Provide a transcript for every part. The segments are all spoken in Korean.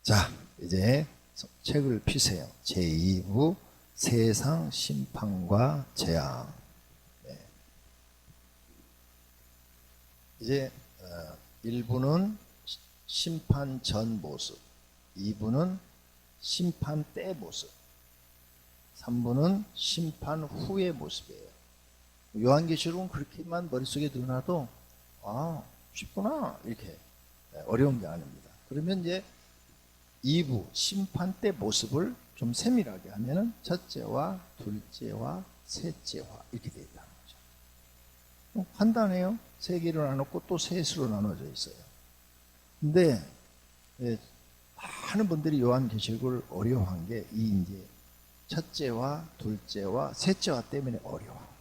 자, 이제 책을 피세요. 제2부 세상 심판과 재앙. 네. 이제 1부는 심판 전 모습, 2부는 심판 때 모습, 3부는 심판 후의 모습이에요. 요한계시록은 그렇게만 머릿속에 넣어놔도 쉽구나 이렇게 어려운 게 아닙니다. 그러면 이제 2부 심판 때 모습을 좀 세밀하게 하면은 첫째와 둘째와 셋째와 이렇게 되어 있다는 거죠. 간단해요. 세 개로 나눴고 또 셋으로 나눠져 있어요. 근데 많은 분들이 요한계시록을 어려워한 게 이 이제 첫째와 둘째와 셋째와 때문에 어려워한 거예요.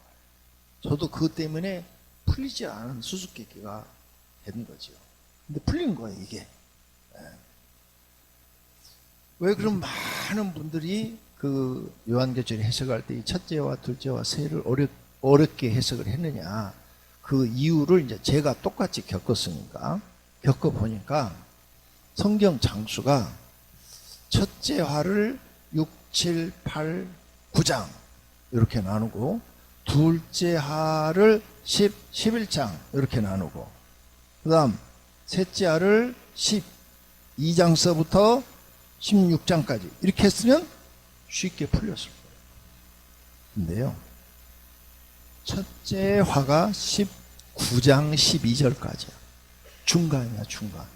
저도 그것 때문에 풀리지 않은 수수께끼가 되는 거죠. 근데 풀린 거예요, 이게. 왜 그럼 많은 분들이 그 요한계시록 해석할 때 이 첫째와 둘째와 셋을 어렵게 해석을 했느냐. 그 이유를 이제 제가 똑같이 겪었으니까, 겪어보니까 성경 장수가 첫째 화를 6, 7, 8, 9장 이렇게 나누고 둘째 화를 10, 11장 이렇게 나누고 그 다음 셋째 화를 12장서부터 16장까지 이렇게 했으면 쉽게 풀렸을 거예요. 근데요, 첫째 화가 19장 12절까지야. 중간이야, 중간.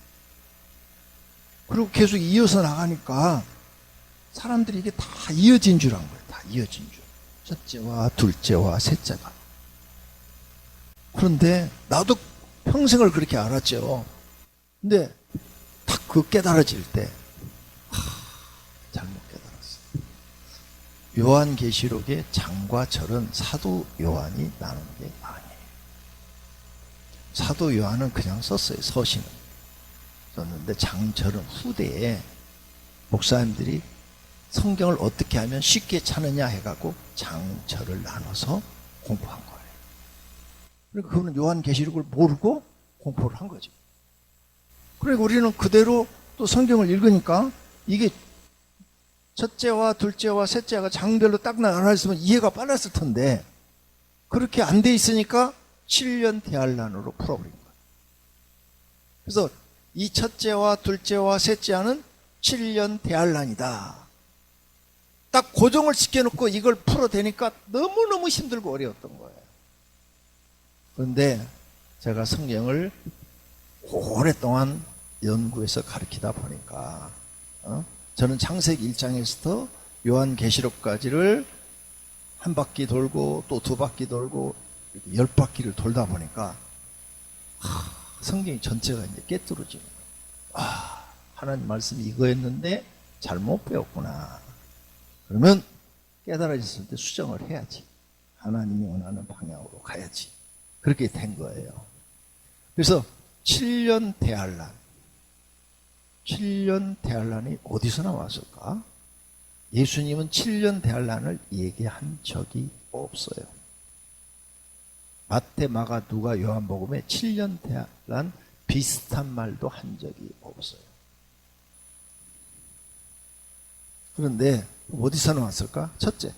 그리고 계속 이어서 나가니까 사람들이 이게 다 이어진 줄 안 거예요. 다 이어진 줄. 첫째와 둘째와 셋째가. 그런데 나도 평생을 그렇게 알았죠. 근데 딱 그 깨달아질 때 잘못 깨달았어요. 요한계시록의 장과 절은 사도 요한이 나눈 게 아니에요. 사도 요한은 그냥 썼어요. 서신을 썼는데 장절은 후대에 목사님들이 성경을 어떻게 하면 쉽게 찾느냐 해갖고 장절을 나눠서 공부한 거예요. 그러니까 그거는 요한계시록을 모르고 공부를 한 거죠. 그러니까 우리는 그대로 또 성경을 읽으니까 이게 첫째와 둘째와 셋째가 장별로 딱 나눠 있으면 이해가 빨랐을 텐데 그렇게 안 돼 있으니까 7년 대환란으로 풀어버린 거예요. 그래서 이 첫째와 둘째와 셋째와는 7년 대환란이다. 딱 고정을 시켜놓고 이걸 풀어대니까 너무너무 힘들고 어려웠던 거예요. 그런데 제가 성경을 오랫동안 연구해서 가르치다 보니까 저는 창세기 1장에서부터 요한계시록까지를 한 바퀴 돌고 또 두 바퀴 돌고 10바퀴를 돌다 보니까 성경이 전체가 이제 깨뚫어지는 거예요. 하나님 말씀이 이거였는데 잘못 배웠구나. 그러면 깨달아졌을 때 수정을 해야지. 하나님이 원하는 방향으로 가야지. 그렇게 된 거예요. 그래서 7년 대환란. 7년 대환란이 어디서 나왔을까? 예수님은 7년 대환란을 얘기한 적이 없어요. 마태, 마가, 누가, 요한복음에 7년 대환란 비슷한 말도 한 적이 없어요. 그런데 어디서 나왔을까? 첫째,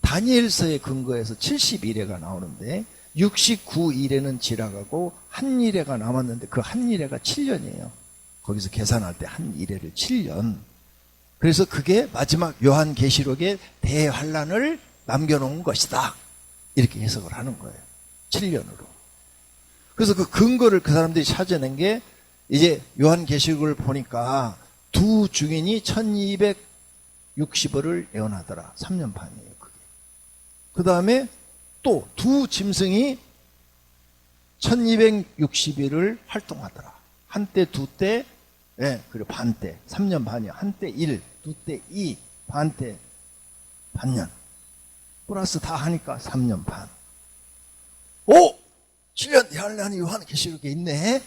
다니엘서에 근거해서 70일에가 나오는데 69일에는 지나가고 한 일회가 남았는데 그 한 일회가 7년이에요. 거기서 계산할 때 한 일회를 7년. 그래서 그게 마지막 요한계시록의 대환란을 남겨놓은 것이다. 이렇게 해석을 하는 거예요. 7년으로. 그래서 그 근거를 그 사람들이 찾아낸 게 이제 요한계시록을 보니까 두 증인이 1260일을 예언하더라. 3년 반이에요, 그게. 그 다음에 또 두 짐승이 1260일을 활동하더라. 한때, 두때, 그리고 반때. 3년 반이야. 한때 1, 두때 2, 반때 반년. 플러스 다 하니까 3년 반. 7년 대환란이 요한계시록에 있네.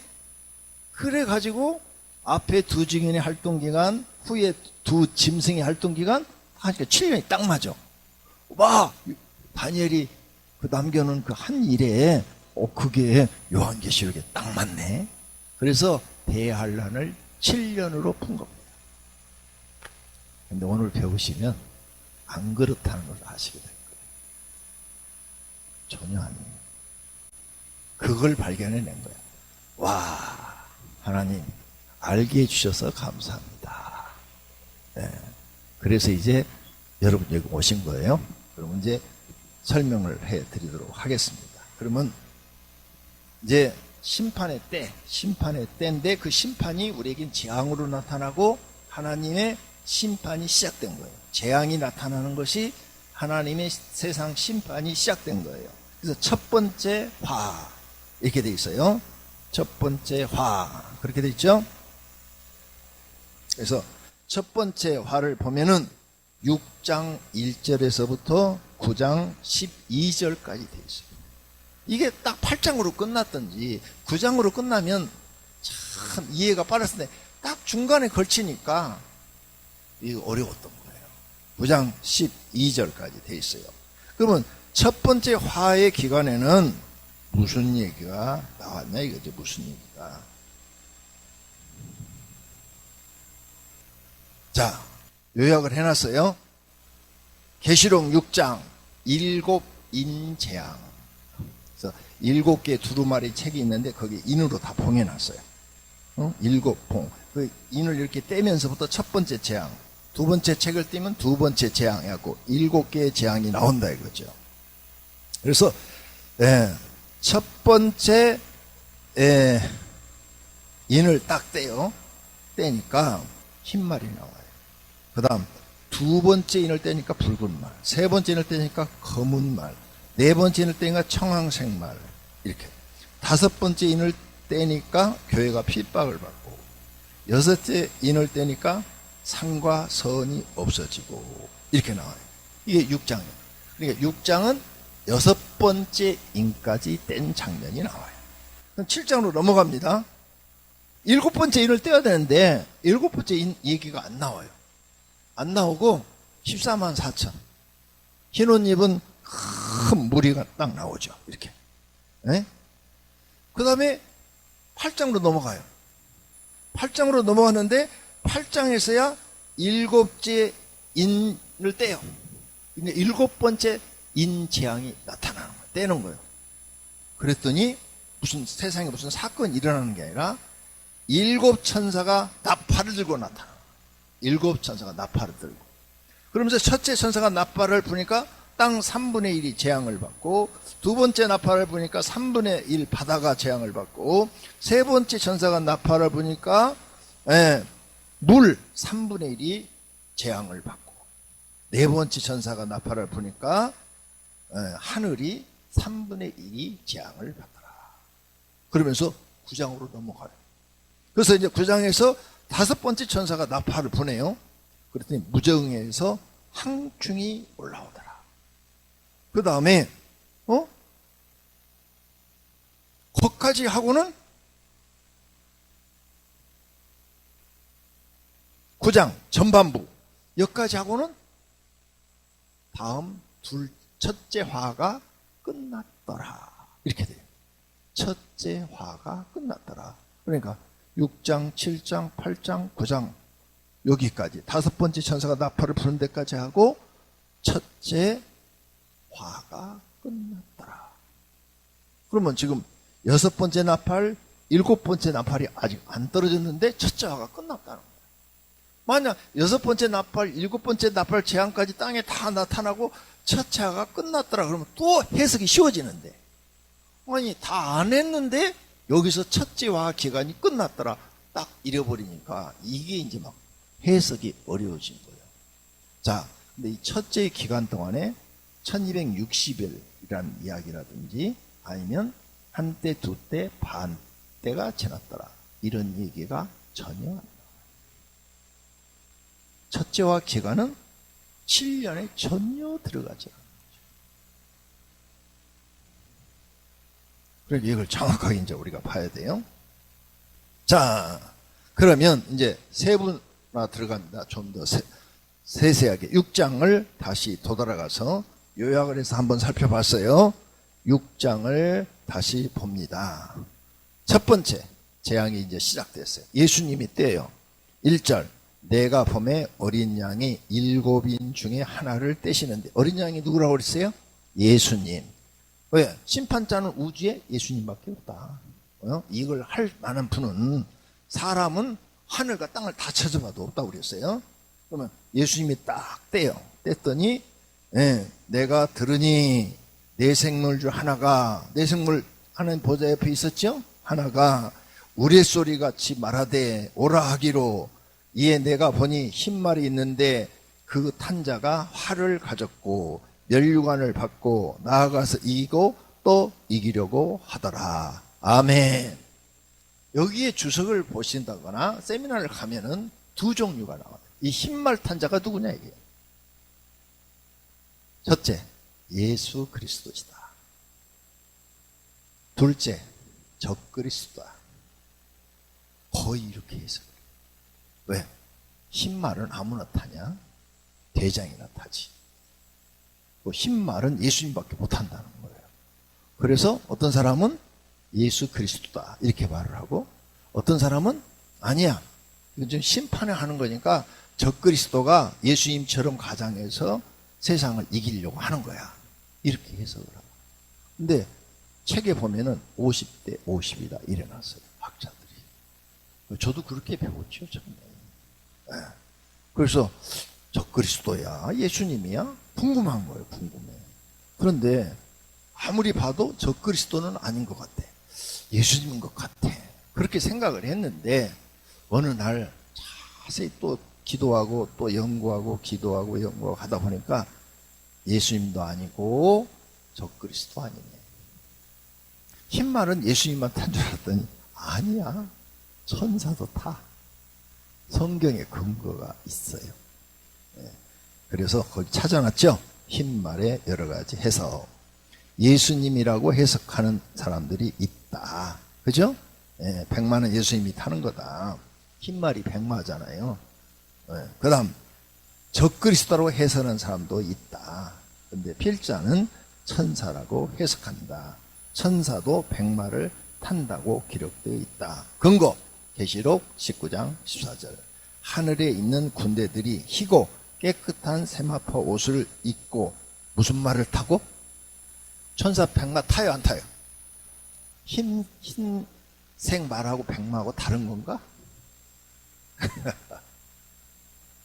그래가지고 앞에 두 증인의 활동기간, 후에 두 짐승의 활동기간 하니까 7년이 딱 맞아. 다니엘이 그 남겨놓은 그 한 일에 그게 요한계시록에 딱 맞네. 그래서 대환란을 7년으로 푼 겁니다. 근데 오늘 배우시면 안 그렇다는 걸 아시게 될 거예요. 전혀 아니에요. 그걸 발견해낸 거예요. 와, 하나님 알게 해주셔서 감사합니다. 네. 그래서 이제 여러분 여기 오신 거예요. 그러면 이제 설명을 해드리도록 하겠습니다. 그러면 이제 심판의 때인데 그 심판이 우리에겐 재앙으로 나타나고 하나님의 심판이 시작된 거예요. 재앙이 나타나는 것이 하나님의 세상 심판이 시작된 거예요. 그래서 첫 번째 화 이렇게 돼 있어요. 첫 번째 화 그렇게 돼 있죠. 그래서 첫 번째 화를 보면은 6장 1절에서부터 9장 12절까지 돼 있어요. 이게 딱 8장으로 끝났든지 9장으로 끝나면 참 이해가 빨랐을 텐데 딱 중간에 걸치니까 이거 어려웠던 거예요. 9장 12절까지 돼 있어요. 그러면 첫 번째 화의 기간에는 무슨 얘기가 나왔냐 이거죠. 무슨 얘기가. 자, 요약을 해놨어요. 계시록 6장 7인 재앙. 그래서 7개 두루마리 책이 있는데 거기 인으로 다 봉해놨어요. 7봉. 그 인을 이렇게 떼면서부터 첫 번째 재앙, 두 번째 책을 떼면 두 번째 재앙 해갖고 7개의 재앙이 나온다 이거죠. 그래서 첫 번째 인을 딱 떼니까 흰 말이 나와요. 그 다음 두 번째 인을 떼니까 붉은 말, 세 번째 인을 떼니까 검은 말, 네 번째 인을 떼니까 청황색 말, 이렇게 다섯 번째 인을 떼니까 교회가 핍박을 받고, 여섯째 인을 떼니까 상과 선이 없어지고, 이렇게 나와요. 이게 6장이에요. 그러니까 6장은 여섯 번째 인까지 뗀 장면이 나와요. 그럼 7장으로 넘어갑니다. 일곱 번째 인을 떼야 되는데 일곱 번째 인 얘기가 안 나와요. 안 나오고 14만 4천 흰 옷 입은 큰 무리가 딱 나오죠. 이렇게. 그 다음에 8장으로 넘어가요. 8장으로 넘어갔는데 8장에서야 일곱째 인을 떼요. 근데 일곱 번째 인 재앙이 나타나는 거예요. 떼는 거예요. 그랬더니 무슨 세상에 무슨 사건이 일어나는 게 아니라 일곱 천사가 나팔을 들고 나타나. 일곱 천사가 나팔을 들고. 그러면서 첫째 천사가 나팔을 부니까 땅 3분의 1이 재앙을 받고, 두 번째 나팔을 부니까 3분의 1 바다가 재앙을 받고, 세 번째 천사가 나팔을 부니까 물 3분의 1이 재앙을 받고, 네 번째 천사가 나팔을 부니까 하늘이 3분의 1이 재앙을 받더라. 그러면서 9장으로 넘어가요. 그래서 이제 9장에서 다섯 번째 천사가 나팔을 보내요. 그랬더니 무정에서 항충이 올라오더라. 그 다음에 거기까지 하고는 9장 전반부 여기까지 하고는 다음 첫째 화가 끝났더라. 이렇게 돼요. 첫째 화가 끝났더라. 그러니까 6장, 7장, 8장, 9장 여기까지 다섯 번째 천사가 나팔을 부는 데까지 하고 첫째 화가 끝났더라. 그러면 지금 여섯 번째 나팔, 일곱 번째 나팔이 아직 안 떨어졌는데 첫째 화가 끝났다는 거예요. 만약 여섯 번째 나팔, 일곱 번째 나팔 재앙까지 땅에 다 나타나고 첫째 화가 끝났더라 그러면 또 해석이 쉬워지는데, 아니 다 안 했는데 여기서 첫째 화 기간이 끝났더라 딱 잃어버리니까 이게 이제 막 해석이 어려워진 거예요. 자, 근데 이 첫째 기간 동안에 1260일이라는 이야기라든지 아니면 한때, 두때, 반때가 지났더라 이런 얘기가 전혀 안 나와요. 첫째와 기간은 7년에 전혀 들어가지 않아요. 그래서 이걸 정확하게 이제 우리가 봐야 돼요. 자, 그러면 이제 세 분나 들어갑니다. 좀 더 세세하게 6장을 다시 도달아가서 요약을 해서 한번 살펴봤어요. 6장을 다시 봅니다. 첫 번째 재앙이 이제 시작됐어요. 예수님이 때요. 1절 내가 범에 어린 양이 7인 중에 하나를 떼시는데, 어린 양이 누구라고 그랬어요? 예수님. 왜? 심판자는 우주에 예수님밖에 없다. 이걸 할 만한 분은, 사람은 하늘과 땅을 다 쳐져봐도 없다고 그랬어요. 그러면 예수님이 딱 떼요. 뗐더니 내가 들으니 내 생물 중 하나가, 내 생물 하나님 보좌 옆에 있었죠? 하나가 우레소리 같이 말하되 오라 하기로, 이에 내가 보니 흰말이 있는데 그 탄자가 활을 가졌고 면류관을 받고 나아가서 이기고 또 이기려고 하더라. 아멘. 여기에 주석을 보신다거나 세미나를 가면은 두 종류가 나와요. 이 흰말 탄자가 누구냐 이게. 첫째, 예수 그리스도시다. 둘째, 적그리스도다. 거의 이렇게 해서. 왜? 흰말은 아무나 타냐? 대장이나 타지. 흰말은 예수님밖에 못한다는 거예요. 그래서 어떤 사람은 예수 그리스도다 이렇게 말을 하고, 어떤 사람은 아니야, 이건 좀 심판을 하는 거니까 적그리스도가 예수님처럼 가장해서 세상을 이기려고 하는 거야, 이렇게 해석을 하고. 근데 책에 보면은 50대 50이다 이래놨어요, 학자들이. 저도 그렇게 배웠죠, 처음에. 그래서 적그리스도야, 예수님이야? 궁금한 거예요, 궁금해. 그런데 아무리 봐도 적그리스도는 아닌 것 같아, 예수님인 것 같아, 그렇게 생각을 했는데, 어느 날 자세히 또 기도하고 또 연구하고 기도하고 연구하고 하다 보니까 예수님도 아니고 적그리스도 아니네. 흰말은 예수님만 탄 줄 알았더니 아니야, 천사도 타. 성경에 근거가 있어요. 그래서 거기 찾아놨죠. 흰말의 여러 가지 해석. 예수님이라고 해석하는 사람들이 있다. 그죠? 백마는 예수님이 타는 거다. 흰말이 백마잖아요. 그 다음 적그리스도라고 해석하는 사람도 있다. 근데 필자는 천사라고 해석한다. 천사도 백마를 탄다고 기록되어 있다. 근거 계시록 19장 14절. 하늘에 있는 군대들이 희고 깨끗한 세마포 옷을 입고 무슨 말을 타고? 천사 백마 타요, 안 타요? 흰색 말하고 백마하고 다른 건가?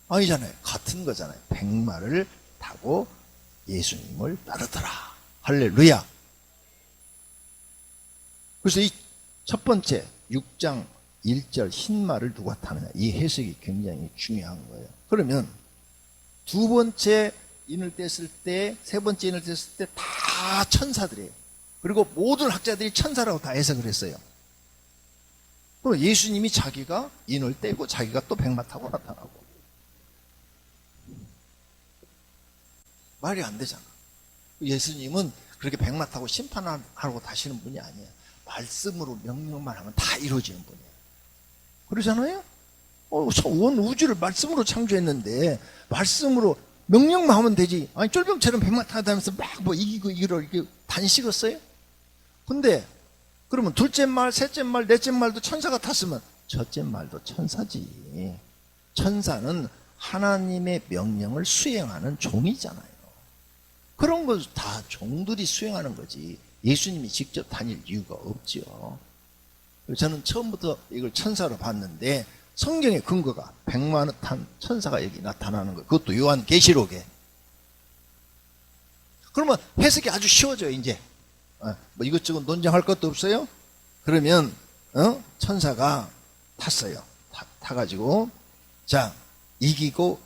아니잖아요. 같은 거잖아요. 백마를 타고 예수님을 따르더라. 할렐루야. 그래서 이 첫 번째 6장 1절 흰말을 누가 타느냐, 이 해석이 굉장히 중요한 거예요. 그러면 두 번째 인을 뗐을 때, 세 번째 인을 뗐을 때 다 천사들이에요. 그리고 모든 학자들이 천사라고 다 해석을 했어요. 그럼 예수님이 자기가 인을 떼고 자기가 또 백마 타고 나타나고, 말이 안 되잖아. 예수님은 그렇게 백마 타고 심판하고 다시는 분이 아니에요. 말씀으로 명령만 하면 다 이루어지는 분이에요. 그러잖아요? 온 우주를 말씀으로 창조했는데 말씀으로 명령만 하면 되지. 아니 쫄병처럼 백마 타다니면서 막 뭐 이기고 이렇게 단식었어요? 근데 그러면 둘째 말, 셋째 말, 넷째 말도 천사가 탔으면 첫째 말도 천사지. 천사는 하나님의 명령을 수행하는 종이잖아요. 그런 거 다 종들이 수행하는 거지 예수님이 직접 다닐 이유가 없죠. 저는 처음부터 이걸 천사로 봤는데 성경의 근거가 백마는 탄 천사가 여기 나타나는 거예요. 그것도 요한계시록에. 그러면 해석이 아주 쉬워져요. 이제 뭐 이것저것 논쟁할 것도 없어요. 그러면 천사가 탔어요. 타가지고 자, 이기고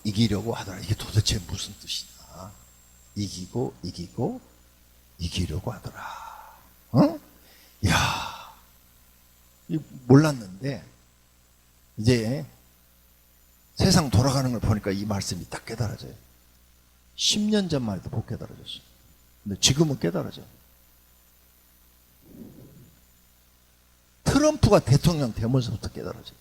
이기려고 하더라. 이게 도대체 무슨 뜻이냐. 이기고 이기려고 하더라. 야, 몰랐는데 이제 세상 돌아가는 걸 보니까 이 말씀이 딱 깨달아져요. 10년 전만 해도 못 깨달아졌어요. 근데 지금은 깨달아져요. 트럼프가 대통령 되면서부터 깨달아져요.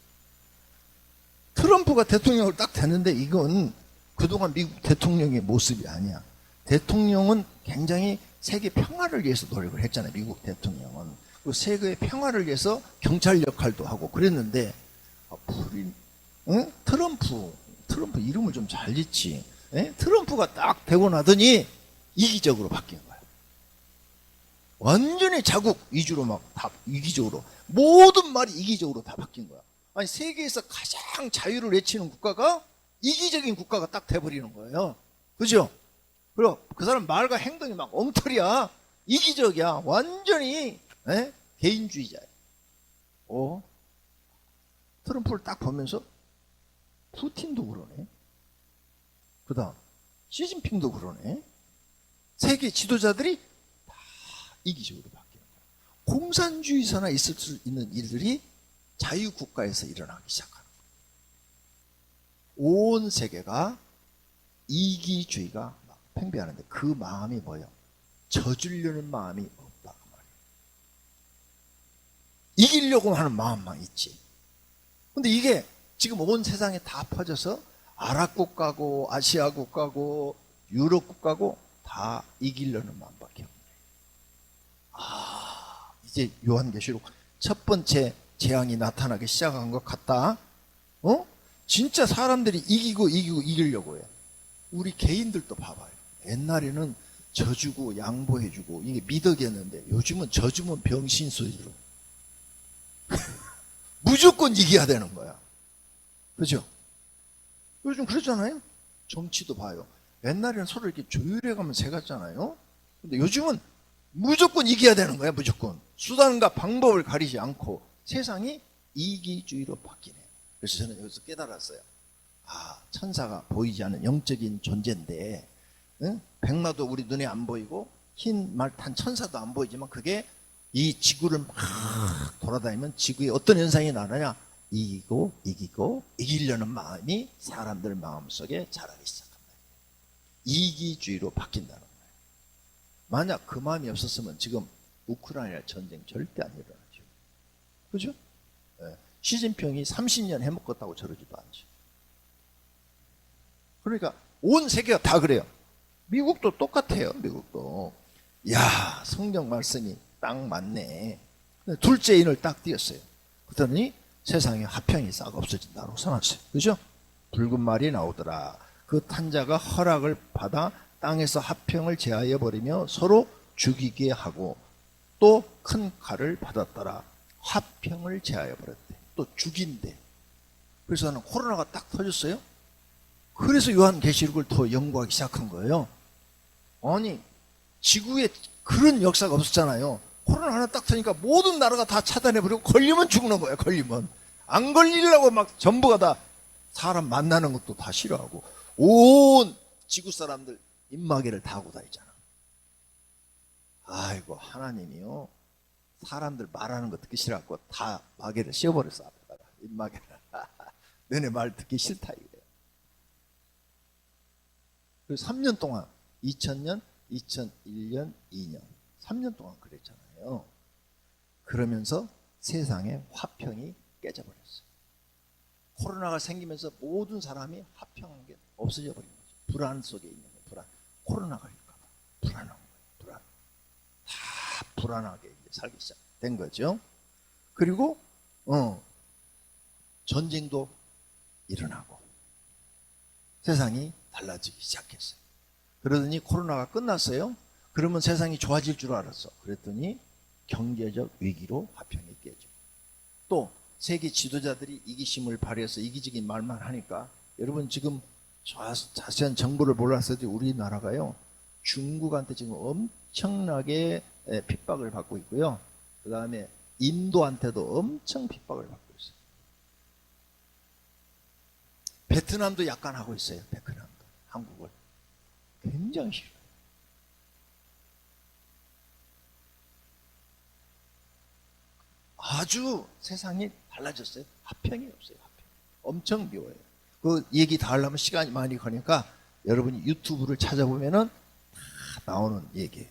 트럼프가 대통령을 딱 됐는데 이건 그동안 미국 대통령의 모습이 아니야. 대통령은 굉장히 세계 평화를 위해서 노력을 했잖아요. 미국 대통령은. 그 세계의 평화를 위해서 경찰 역할도 하고 그랬는데, 트럼프 이름을 좀 잘 짓지. 트럼프가 딱 되고 나더니 이기적으로 바뀐 거야. 완전히 자국 위주로 막 다 이기적으로, 모든 말이 이기적으로 다 바뀐 거야. 아니, 세계에서 가장 자유를 외치는 국가가 이기적인 국가가 딱 돼버리는 거예요. 그죠? 그리고 그 사람 말과 행동이 막 엉터리야. 이기적이야. 완전히 개인주의자야. 트럼프를 딱 보면서 푸틴도 그러네. 그 다음 시진핑도 그러네. 세계 지도자들이 다 이기적으로 바뀌는 거야. 공산주의사나 있을 수 있는 일들이 자유국가에서 일어나기 시작하는 거야. 온 세계가 이기주의가 막 팽배하는데, 그 마음이 뭐예요? 져주려는 마음이 없다 그 말이에요. 이기려고 하는 마음만 있지. 근데 이게 지금 온 세상에 다 퍼져서 아랍 국가고 아시아 국가고 유럽 국가고 다 이기려는 마음밖에 없네. 이제 요한계시록 첫 번째 재앙이 나타나기 시작한 것 같다. 진짜 사람들이 이기려고 해. 우리 개인들도 봐봐요. 옛날에는 져주고 양보해주고 이게 미덕이었는데, 요즘은 져주면 병신소리로 무조건 이겨야 되는 거야. 그죠? 요즘 그러잖아요. 정치도 봐요. 옛날에는 서로 이렇게 조율해가면 새갔잖아요. 근데 요즘은 무조건 이겨야 되는 거야. 무조건 수단과 방법을 가리지 않고 세상이 이기주의로 바뀌네. 그래서 저는 여기서 깨달았어요. 천사가 보이지 않는 영적인 존재인데, 백마도 우리 눈에 안 보이고 흰 말 탄 천사도 안 보이지만, 그게 이 지구를 막 돌아다니면 지구에 어떤 현상이 나느냐? 이기고 이기려는 마음이 사람들 마음속에 자라기 시작합니다. 이기주의로 바뀐다는 거예요. 만약 그 마음이 없었으면 지금 우크라이나 전쟁 절대 안 일어나죠. 그죠? 시진핑이 30년 해먹었다고 저러지도 않죠. 그러니까 온 세계가 다 그래요. 미국도 똑같아요. 미국도. 야, 성경 말씀이 딱 맞네. 둘째 인을 딱 띄었어요. 그러더니 세상에 화평이 싹 없어진다고 써놨어요. 그죠? 붉은 말이 나오더라. 그 탄자가 허락을 받아 땅에서 화평을 제하여 버리며 서로 죽이게 하고, 또 큰 칼을 받았더라. 화평을 제하여 버렸대. 또 죽인대. 그래서 나는 코로나가 딱 터졌어요. 그래서 요한계시록을 더 연구하기 시작한 거예요. 아니, 지구에 그런 역사가 없었잖아요. 코로나 하나 딱 터니까 모든 나라가 다 차단해버리고, 걸리면 죽는 거예요. 걸리면. 안 걸리려고 막 전부가 다 사람 만나는 것도 다 싫어하고, 온 지구 사람들 입마개를 다 하고 다니잖아. 아이고, 하나님이요, 사람들 말하는 거 듣기 싫어갖고 다 마개를 씌워버렸어. 앞에다가 입마개를. 너네 말 듣기 싫다 이거예요. 그래서 3년 동안, 2000년, 2001년, 2년 3년 동안 그랬잖아요. 그러면서 세상에 화평이 깨져버렸어요. 코로나가 생기면서 모든 사람이 화평한 게 없어져 버린 거죠. 불안 속에 있는 거예요. 불안. 코로나 걸릴까봐 불안한 거예요. 불안. 다 불안하게 이제 살기 시작된 거죠. 그리고 전쟁도 일어나고 세상이 달라지기 시작했어요. 그러더니 코로나가 끝났어요. 그러면 세상이 좋아질 줄 알았어. 그랬더니 경제적 위기로 화평이 깨져. 또 세계 지도자들이 이기심을 발휘해서 이기적인 말만 하니까, 여러분 지금 자세한 정보를 몰랐어도 우리나라가요, 중국한테 지금 엄청나게 핍박을 받고 있고요. 그 다음에 인도한테도 엄청 핍박을 받고 있어요. 베트남도 약간 하고 있어요. 베트남도 한국을 굉장히 싫어요. 아주 세상이 달라졌어요. 화평이 없어요. 화평. 엄청 미워요. 그 얘기 다 하려면 시간이 많이 가니까 여러분이 유튜브를 찾아보면은 다 나오는 얘기예요.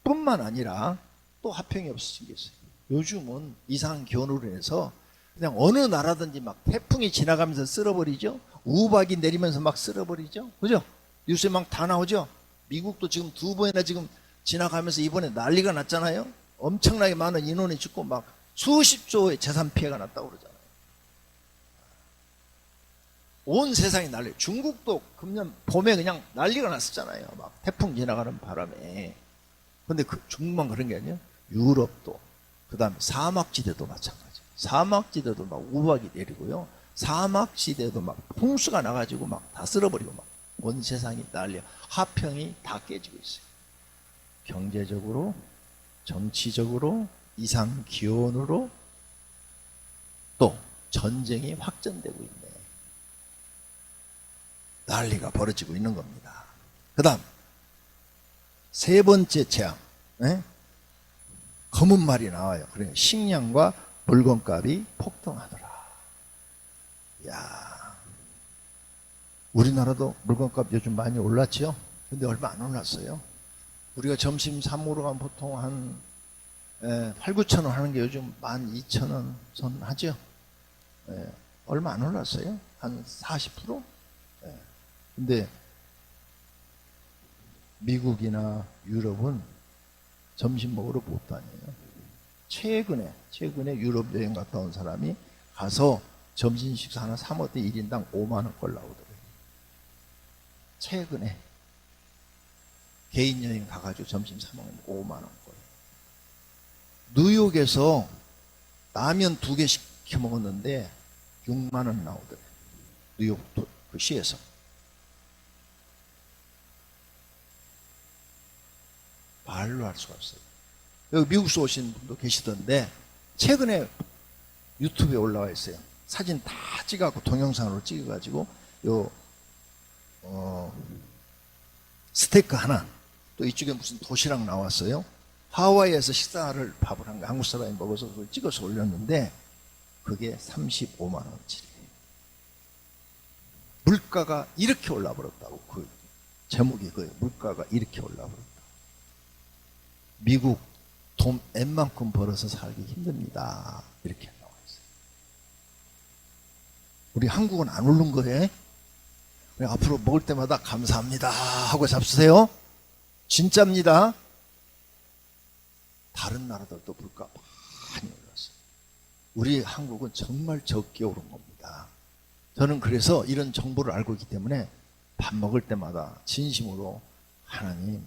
뿐만 아니라 또 화평이 없어진 게 있어요. 요즘은 이상 기온으로 인해서 그냥 어느 나라든지 막 태풍이 지나가면서 쓸어버리죠. 우박이 내리면서 막 쓸어버리죠. 그죠? 뉴스에 막 다 나오죠. 미국도 지금 2번이나 지금 지나가면서 이번에 난리가 났잖아요. 엄청나게 많은 인원이 죽고 막 수십조의 재산 피해가 났다고 그러잖아요. 온 세상이 난리. 중국도 금년 봄에 그냥 난리가 났었잖아요. 막 태풍 지나가는 바람에. 근데 중국만 그런 게 아니에요. 유럽도, 그 다음에 사막지대도 마찬가지. 사막지대도 막 우박이 내리고요. 사막지대도 막 홍수가 나가지고 막 다 쓸어버리고 막 온 세상이 난리야. 화평이 다 깨지고 있어요. 경제적으로, 정치적으로, 이상 기온으로 또 전쟁이 확전되고 있네. 난리가 벌어지고 있는 겁니다. 그 다음 세 번째 재앙, 검은 말이 나와요. 그러니까 식량과 물건값이 폭등하더라. 야, 우리나라도 물건값 요즘 많이 올랐죠? 근데 얼마 안 올랐어요. 우리가 점심 사 먹으러 가면 보통 한 8, 9천 원 하는 게 요즘 12,000원 선 하죠? 얼마 안 올랐어요. 한 40%? 근데 미국이나 유럽은 점심 먹으러 못 다녀요. 최근에 유럽 여행 갔다 온 사람이 가서 점심 식사 하나 사 먹었더니 1인당 5만 원꼴 나오더래요. 최근에 개인 여행 가가지고 점심 사 먹으면 5만 원꼴. 뉴욕에서 라면 2개 시켜 먹었는데 6만 원 나오더래요. 뉴욕 그 시에서. 말로 할 수가 없어요. 여기 미국에서 오신 분도 계시던데 최근에 유튜브에 올라와 있어요. 사진 다 찍어갖고 동영상으로 찍어가지고 스테이크 하나, 또 이쪽에 무슨 도시락 나왔어요. 하와이에서 식사를 밥을 한 거 한국 사람이 먹어서 그걸 찍어서 올렸는데 그게 35만 원짜리예요. 물가가 이렇게 올라버렸다고. 그 제목이 그거예요. 물가가 이렇게 올라버렸다. 미국 돈 N만큼 벌어서 살기 힘듭니다. 이렇게 나와 있어요. 우리 한국은 안 오른 거예요. 앞으로 먹을 때마다 감사합니다 하고 잡수세요. 진짜입니다. 다른 나라들도 물가 많이 올랐어요. 우리 한국은 정말 적게 오른 겁니다. 저는 그래서 이런 정보를 알고 있기 때문에 밥 먹을 때마다 진심으로 하나님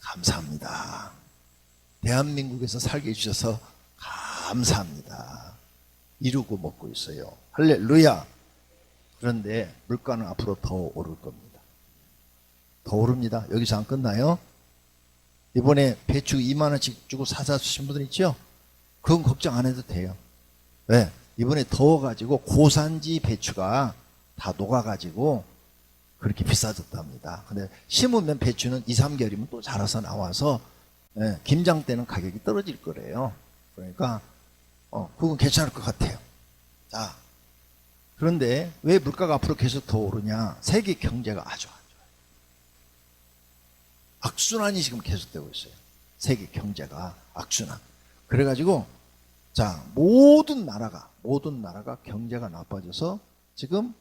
감사합니다. 대한민국에서 살게 해주셔서 감사합니다. 이루고 먹고 있어요. 할렐루야. 그런데 물가는 앞으로 더 오를 겁니다. 더 오릅니다. 여기서 안 끝나요. 이번에 배추 2만 원씩 주고 사다 주신 분들 있죠? 그건 걱정 안 해도 돼요. 왜? 이번에 더워가지고 고산지 배추가 다 녹아가지고 그렇게 비싸졌답니다. 근데 심으면 배추는 2, 3개월이면 또 자라서 나와서 김장 때는 가격이 떨어질 거래요. 그러니까 그건 괜찮을 것 같아요. 자, 그런데 왜 물가가 앞으로 계속 더 오르냐? 세계 경제가 아주 안 좋아요. 악순환이 지금 계속되고 있어요. 세계 경제가 악순환. 그래가지고 자, 모든 나라가 경제가 나빠져서 지금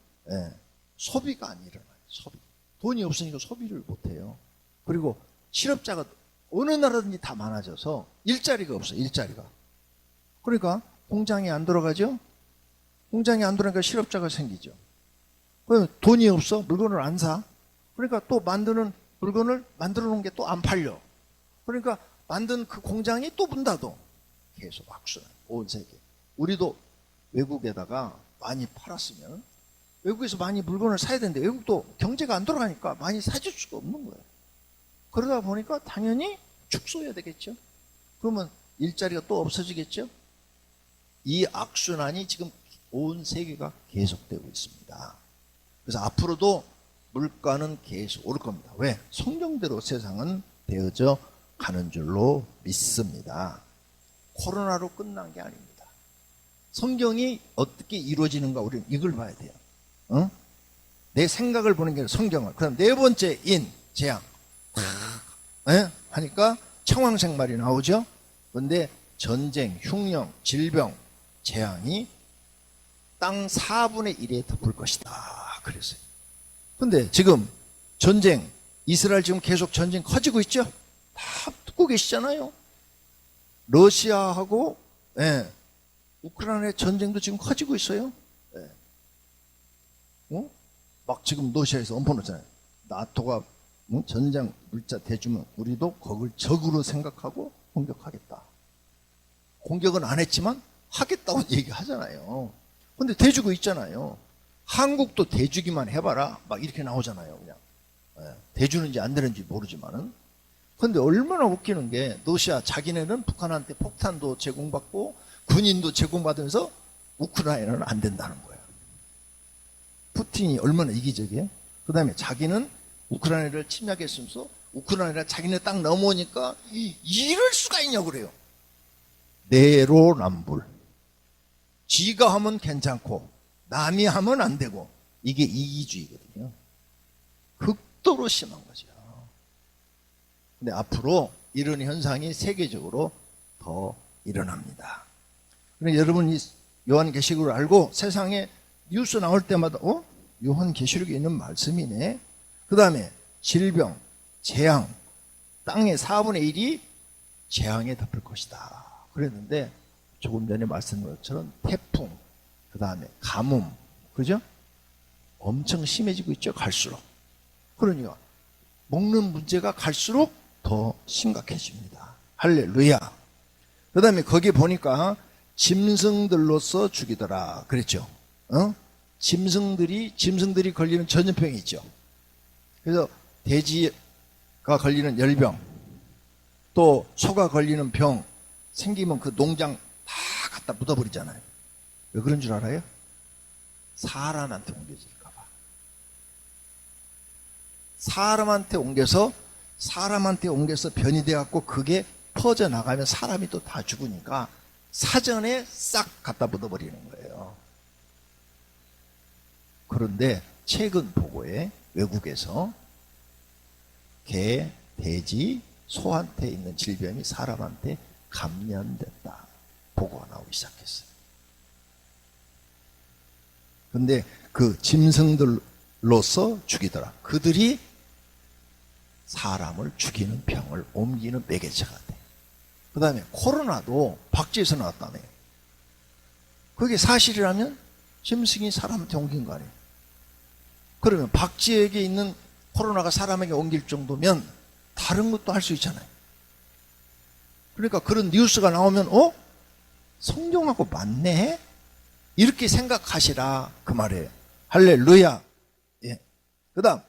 소비가 안 일어나요. 소비. 돈이 없으니까 소비를 못해요. 그리고 실업자가 어느 나라든지 다 많아져서 일자리가 없어요. 일자리가. 그러니까 공장이 안 돌아가죠. 공장이 안 돌아가니까 실업자가 생기죠. 돈이 없어. 물건을 안 사. 그러니까 또 만드는 물건을 만들어 놓은 게 또 안 팔려. 그러니까 만든 그 공장이 또 문 닫어. 계속 악순환. 온 세계. 우리도 외국에다가 많이 팔았으면 외국에서 많이 물건을 사야 되는데 외국도 경제가 안 돌아가니까 많이 사줄 수가 없는 거예요. 그러다 보니까 당연히 축소해야 되겠죠. 그러면 일자리가 또 없어지겠죠. 이 악순환이 지금 온 세계가 계속되고 있습니다. 그래서 앞으로도 물가는 계속 오를 겁니다. 왜? 성경대로 세상은 되어져 가는 줄로 믿습니다. 코로나로 끝난 게 아닙니다. 성경이 어떻게 이루어지는가 우리는 이걸 봐야 돼요. 내 생각을 보는 게 아니라 성경을. 그럼 네 번째 재앙. 하니까 청황생말이 나오죠. 그런데 전쟁, 흉령, 질병, 재앙이 땅 4분의 1에 덮을 것이다. 그랬어요. 근데 지금 전쟁, 이스라엘 지금 계속 전쟁 커지고 있죠? 다 듣고 계시잖아요. 러시아하고 우크라이나의 전쟁도 지금 커지고 있어요. 막 지금 러시아에서 엄포놓잖아요. 나토가 전장 물자 대주면 우리도 그걸 적으로 생각하고 공격하겠다. 공격은 안 했지만 하겠다고 얘기하잖아요. 근데 대주고 있잖아요. 한국도 대주기만 해봐라 막 이렇게 나오잖아요. 그냥 대주는지 안 되는지 모르지만은. 근데 얼마나 웃기는 게 러시아 자기네는 북한한테 폭탄도 제공받고 군인도 제공받으면서 우크라이나는 안 된다는 거예요. 푸틴이 얼마나 이기적이에요. 그 다음에 자기는 우크라이나를 침략했으면서 우크라이나가 자기네 땅 넘어오니까 이럴 수가 있냐고 그래요. 내로남불. 지가 하면 괜찮고 남이 하면 안 되고, 이게 이기주의거든요. 극도로 심한 거죠. 근데 앞으로 이런 현상이 세계적으로 더 일어납니다. 그러니까 여러분이 요한계시록을 알고 세상에 뉴스 나올 때마다 요한계시록에 있는 말씀이네. 그 다음에 질병, 재앙, 땅의 4분의 1이 재앙에 덮을 것이다 그랬는데, 조금 전에 말씀드린 것처럼 태풍, 그 다음에 가뭄, 그죠? 엄청 심해지고 있죠, 갈수록. 그러니까 먹는 문제가 갈수록 더 심각해집니다. 할렐루야. 그 다음에 거기 보니까 짐승들로서 죽이더라 그랬죠. 짐승들이 걸리는 전염병이 있죠. 그래서 돼지가 걸리는 열병, 또 소가 걸리는 병 생기면 그 농장 다 갖다 묻어버리잖아요. 왜 그런 줄 알아요? 사람한테 옮겨질까봐. 사람한테 옮겨서 변이 돼갖고 그게 퍼져나가면 사람이 또 다 죽으니까 사전에 싹 갖다 묻어버리는 거예요. 그런데 최근 보고에 외국에서 개, 돼지, 소한테 있는 질병이 사람한테 감염됐다 보고가 나오기 시작했어요. 근데 그 짐승들로서 죽이더라. 그들이 사람을 죽이는 병을 옮기는 매개체가 돼. 그 다음에 코로나도 박쥐에서 나왔다며. 그게 사실이라면 짐승이 사람한테 옮긴 거 아니에요. 그러면 박쥐에게 있는 코로나가 사람에게 옮길 정도면 다른 것도 할 수 있잖아요. 그러니까 그런 뉴스가 나오면 성경하고 맞네? 이렇게 생각하시라 그 말이에요. 할렐루야. 예. 그 다음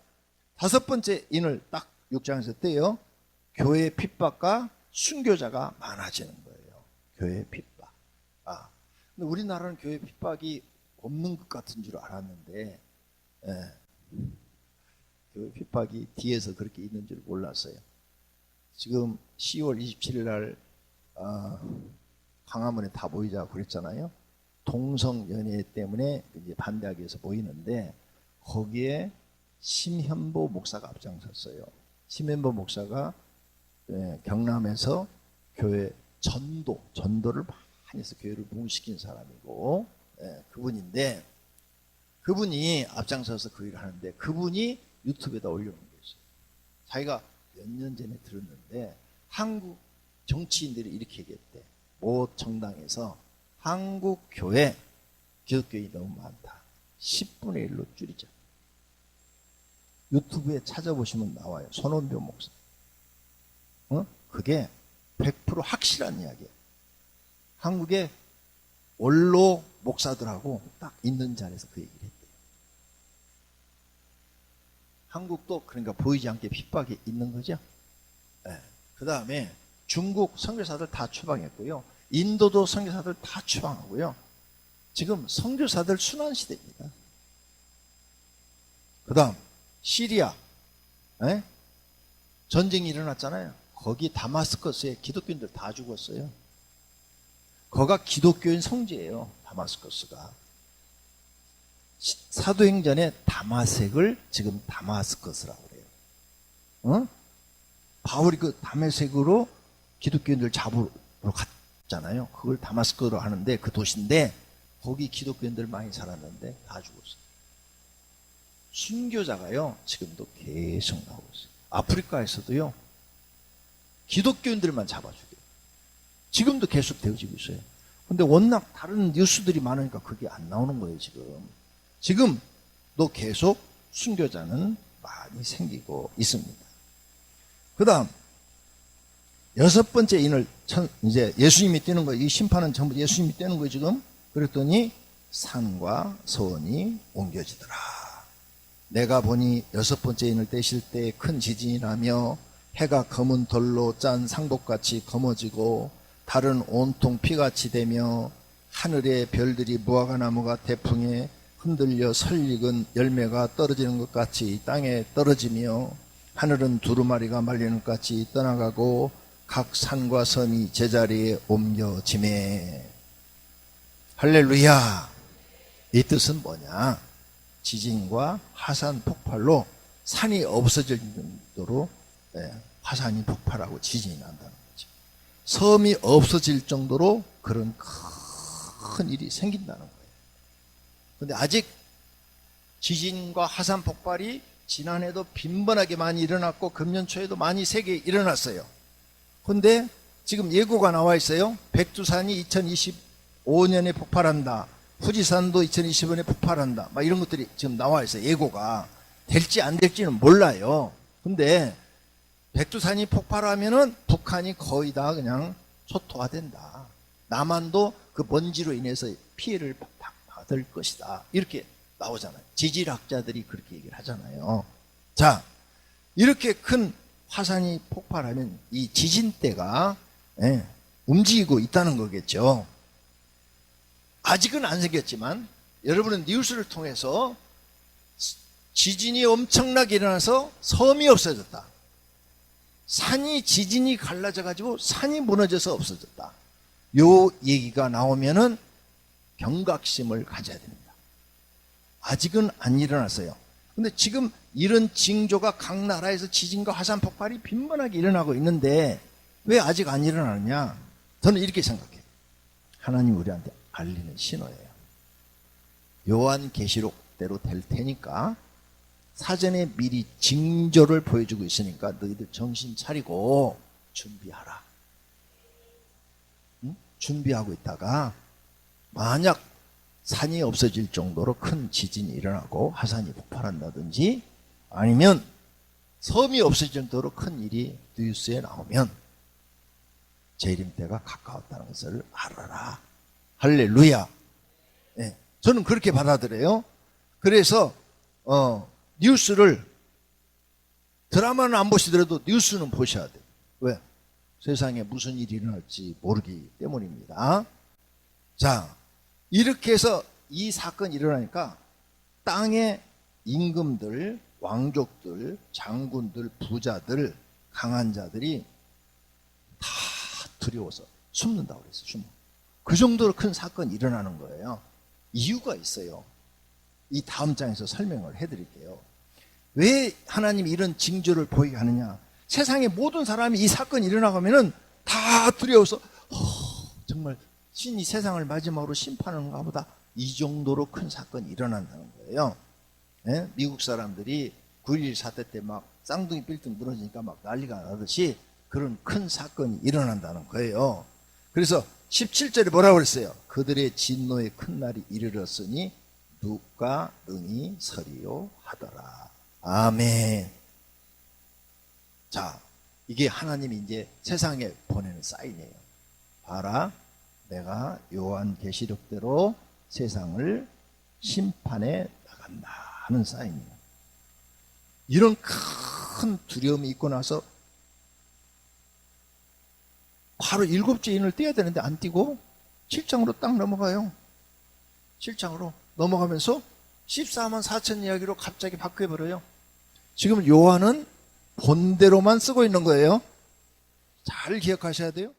5번째 인을 딱 6장에서 떼요. 교회 핍박과 순교자가 많아지는 거예요. 교회 핍박. 근데 우리나라는 교회 핍박이 없는 것 같은 줄 알았는데, 교회 핍박이 뒤에서 그렇게 있는 줄 몰랐어요. 지금 10월 27일 날 광화문에 다 모이자고 그랬잖아요. 동성연애 때문에 이제 반대하기 위해서 모이는데, 거기에 심현보 목사가 앞장섰어요. 심현보 목사가 경남에서 교회 전도를 많이 해서 교회를 부흥시킨 사람이고, 그분인데, 그분이 앞장서서 그 일을 하는데, 그분이 유튜브에다 올려놓은 게 있어요. 자기가 몇 년 전에 들었는데 한국 정치인들이 이렇게 얘기했대. 모 정당에서 한국 교회 기독교인이 너무 많다. 10분의 1로 줄이자. 유튜브에 찾아보시면 나와요. 손원표 목사. 그게 100% 확실한 이야기예요. 한국의 원로 목사들하고 딱 있는 자리에서 그 얘기를 했대요. 한국도 그러니까 보이지 않게 핍박이 있는 거죠. 그 다음에 중국 선교사들 다 추방했고요. 인도도 선교사들 다 추방하고요. 지금 선교사들 순환시대입니다. 그 다음 시리아 전쟁이 일어났잖아요. 거기 다마스커스에 기독교인들 다 죽었어요. 거가 기독교인 성지예요. 다마스커스가. 사도행전에 다마색을 지금 다마스커스라고 그래요. 바울이 그 다메섹으로 기독교인들 잡으러 갔잖아요. 그걸 다마스커스로 하는데 그 도시인데 거기 기독교인들 많이 살았는데 다 죽었어요. 순교자가요 지금도 계속 나오고 있어요. 아프리카에서도요 기독교인들만 잡아 죽여요. 지금도 계속 되어지고 있어요. 근데 워낙 다른 뉴스들이 많으니까 그게 안 나오는 거예요, 지금. 지금도 계속 순교자는 많이 생기고 있습니다. 그 다음, 여섯 번째 인을, 이제 예수님이 떼는 거예요. 이 심판은 전부 예수님이 떼는 거예요, 지금. 그랬더니 산과 소원이 옮겨지더라. 내가 보니 여섯 번째 인을 떼실 때 큰 지진이 나며 해가 검은 돌로 짠 상복같이 검어지고 달은 온통 피같이 되며 하늘의 별들이 무화과나무가 태풍에 흔들려 설익은 열매가 떨어지는 것 같이 땅에 떨어지며 하늘은 두루마리가 말리는 것 같이 떠나가고 각 산과 섬이 제자리에 옮겨지매. 할렐루야. 이 뜻은 뭐냐? 지진과 화산 폭발로 산이 없어질 정도로 화산이 폭발하고 지진이 난다는 거죠. 섬이 없어질 정도로 그런 큰 일이 생긴다는 거예요. 그런데 아직 지진과 화산 폭발이 지난해도 빈번하게 많이 일어났고 금년 초에도 많이 세계에 일어났어요. 그런데 지금 예고가 나와 있어요. 백두산이 2025년에 폭발한다.富士山도 2025년에 폭발한다. 막 이런 것들이 지금 나와 있어요. 예고가. 될지 안 될지는 몰라요. 근데 백두산이 폭발하면은 북한이 거의 다 그냥 초토화된다. 남한도 그 먼지로 인해서 피해를 받을 것이다. 이렇게 나오잖아요. 지질학자들이 그렇게 얘기를 하잖아요. 자, 이렇게 큰 화산이 폭발하면 이 지진대가 움직이고 있다는 거겠죠. 아직은 안 생겼지만 여러분은 뉴스를 통해서 지진이 엄청나게 일어나서 섬이 없어졌다. 산이 지진이 갈라져 가지고 산이 무너져서 없어졌다. 요 얘기가 나오면은 경각심을 가져야 됩니다. 아직은 안 일어났어요. 근데 지금 이런 징조가 각 나라에서 지진과 화산 폭발이 빈번하게 일어나고 있는데 왜 아직 안 일어나느냐? 저는 이렇게 생각해요. 하나님 우리한테 알리는 신호예요. 요한계시록대로 될 테니까 사전에 미리 징조를 보여주고 있으니까 너희들 정신 차리고 준비하라. 응? 준비하고 있다가 만약 산이 없어질 정도로 큰 지진이 일어나고 화산이 폭발한다든지 아니면 섬이 없어질 정도로 큰 일이 뉴스에 나오면 재림 때가 가까웠다는 것을 알아라. 할렐루야. 네, 저는 그렇게 받아들여요. 그래서 뉴스를 드라마는 안 보시더라도 뉴스는 보셔야 돼요. 왜? 세상에 무슨 일이 일어날지 모르기 때문입니다. 자, 이렇게 해서 이 사건이 일어나니까 땅의 임금들, 왕족들, 장군들, 부자들, 강한 자들이 다 두려워서 숨는다고 그랬어요. 숨어. 그 정도로 큰 사건이 일어나는 거예요. 이유가 있어요. 이 다음 장에서 설명을 해드릴게요. 왜 하나님이 이런 징조를 보이게 하느냐? 세상의 모든 사람이 이 사건이 일어나가면은 다 두려워서 정말 신이 세상을 마지막으로 심판하는가 보다. 이 정도로 큰 사건이 일어난다는 거예요. 네? 미국 사람들이 9.11 사태 때 막 쌍둥이 빌딩 무너지니까 막 난리가 나듯이 그런 큰 사건이 일어난다는 거예요. 그래서 17절에 뭐라고 그랬어요? 그들의 진노의 큰 날이 이르렀으니 누가 능히 서리요 하더라. 아멘. 자, 이게 하나님이 이제 세상에 보내는 사인이에요. 봐라, 내가 요한계시록대로 세상을 심판해 나간다 하는 사인이에요. 이런 큰 두려움이 있고 나서 바로 7째 인을 떼야 되는데 안 떼고 7장으로 딱 넘어가요. 7장으로 넘어가면서 14만 4천 이야기로 갑자기 바뀌어버려요. 지금 요한은 본대로만 쓰고 있는 거예요. 잘 기억하셔야 돼요.